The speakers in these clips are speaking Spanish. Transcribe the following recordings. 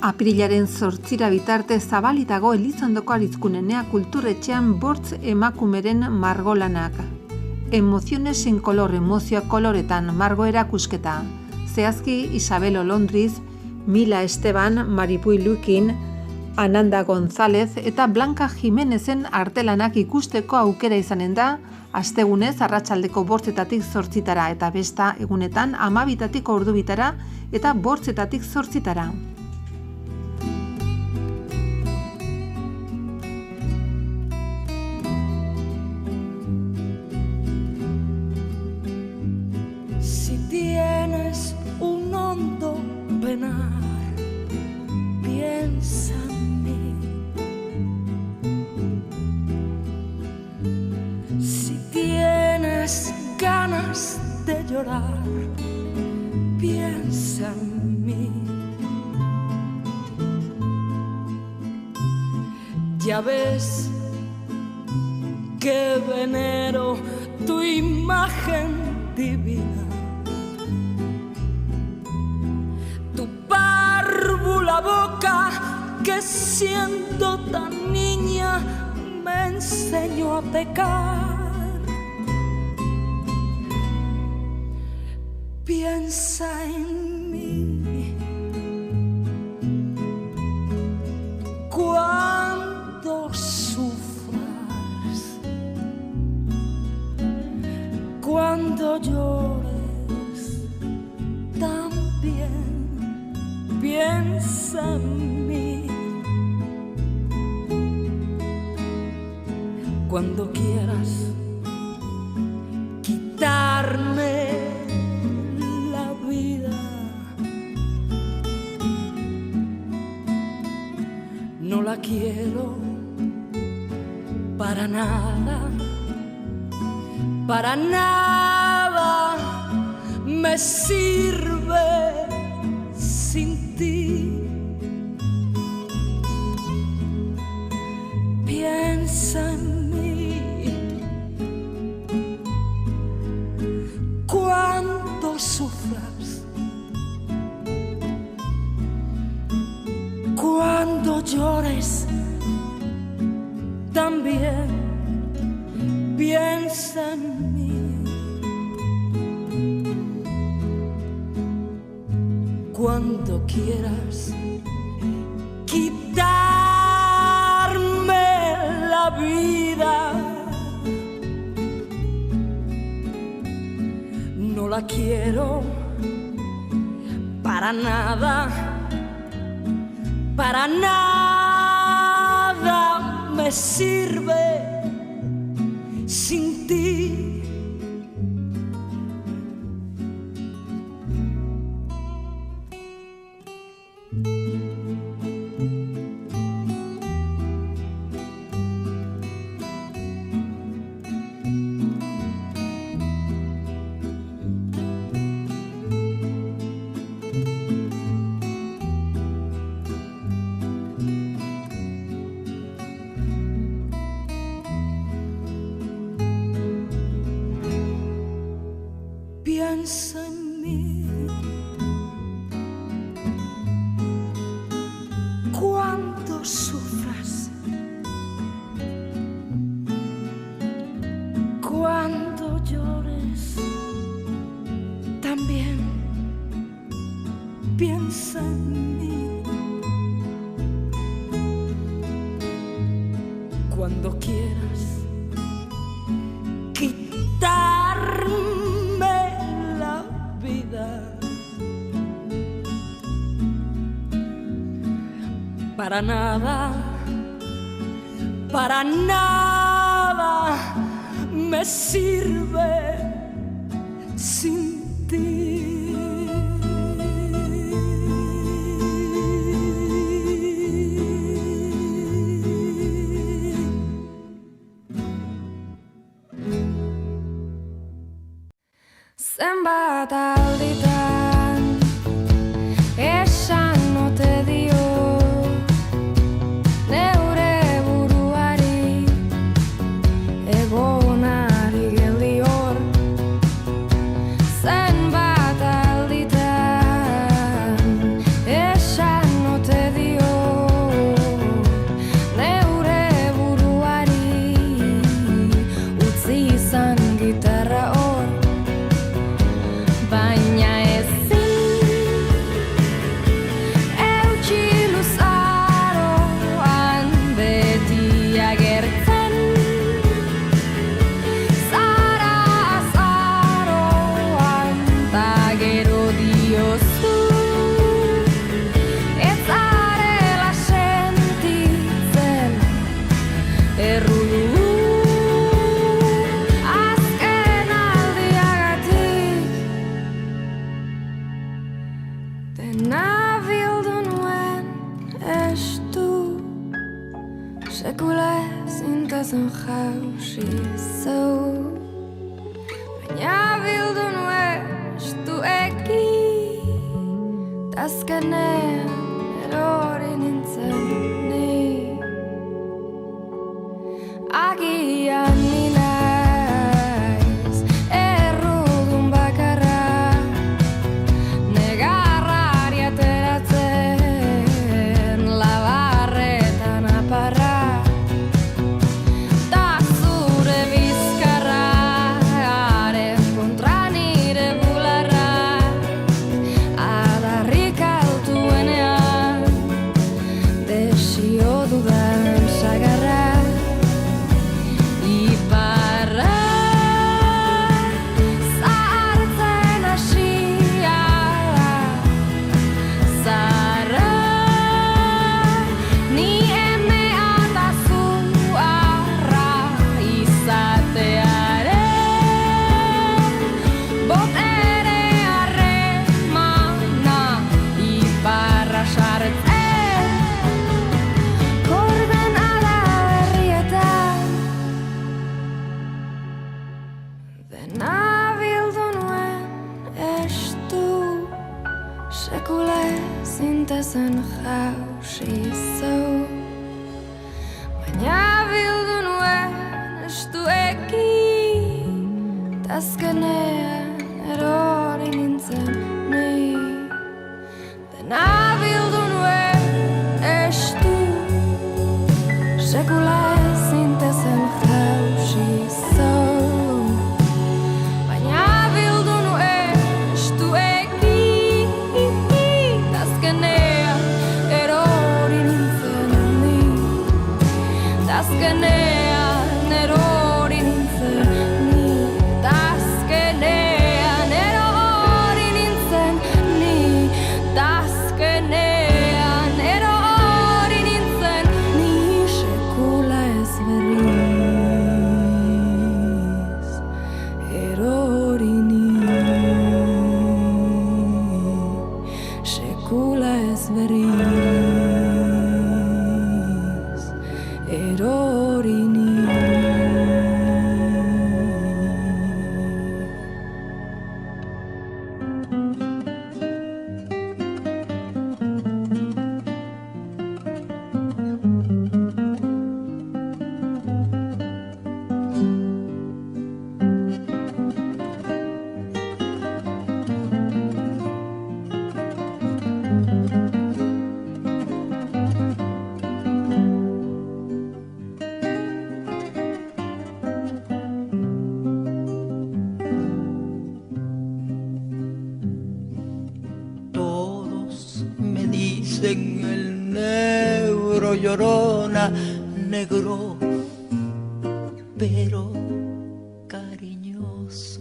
Apirilaren 8 bitarte zabalitago Elizondoko Arizkunenea kulturetxean bortz emakumeren margolanak. Emoziones sin color, emozioak koloretan, margo erakusketa. Zehazki Isabel Olondriz, Mila Esteban, Maripuy Lukin, Ananda González eta Blanca Jimenezen artelanak ikusteko aukera izanen da, astegunez arratsaldeko 8 zortzitara eta besta egunetan 12 ordubitara eta 8 zortzitara. Si tienes un hondo penar, piensa en mí. Si tienes ganas de llorar, piensa en mí. Ya ves que venero tu imagen divina, tu párvula boca que siendo tan niña me enseñó a pecar. Piensa en mí cuando sufras, cuando llores también. Piensa en mí cuando quieras quitarme la vida. No la quiero para nada, para nada me sirve sin ti. Piensa en mí cuando sufras, cuando llores también. Piensa en mí cuando quieras quitarme la vida. No la quiero para nada, para nada me sirve sin ti. Piensa en mí cuando sufras, cuando llores también. Piensa en mí cuando quieras quitarme la vida. Para nada, para nada me sirve sin ti. Zenbat alditan esan ote dio neure buruari egonari geldior. Zenbat alditan esan ote dio baina bildu nuen estueki, azkenean erori nintzen ni. Agian ni naiz errudun bakarra, negarrari ateratzen labarretan aparra. Ta zure bizkarraren kontra nire bularra, adarrik altuenean desio dudan sagarra. Iparra zahartzen hasia da, zaharra ni emea eta zuharra izatearen botere harremana. Iparra sartzen koordenada berrietan, dena bildu nuen estu, sekula ezintezen jausi zau. Baina bildu nuen estueki, azkenean erori nintzen ni. Dena bildu nuen estu, sekula ezintezen jausi zau. Baina bildu nuen estueki, azkenean erori nintzen ni. Azkenean erori nintzen ni. Azkenean erori nintzen ni. Azkenean erori nintzen ni. Sekula ez berriz erori ni. Sekula ez berriz erori ni. Todos me dicen el negro llorona, negro pero cariñoso.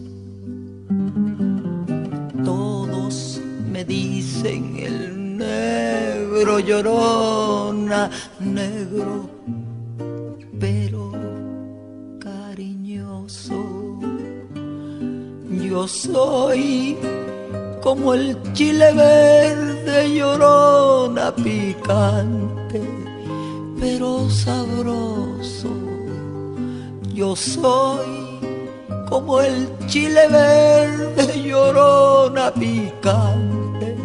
Todos me dicen el negro llorona, negro pero cariñoso. Yo soy como el chile verde, llorona, picante pero sabroso. Yo soy como el chile verde, llorona, picante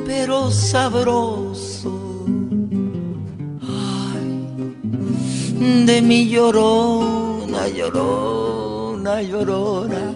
pero sabroso. Ay, de mi llorona, llorona, llorona,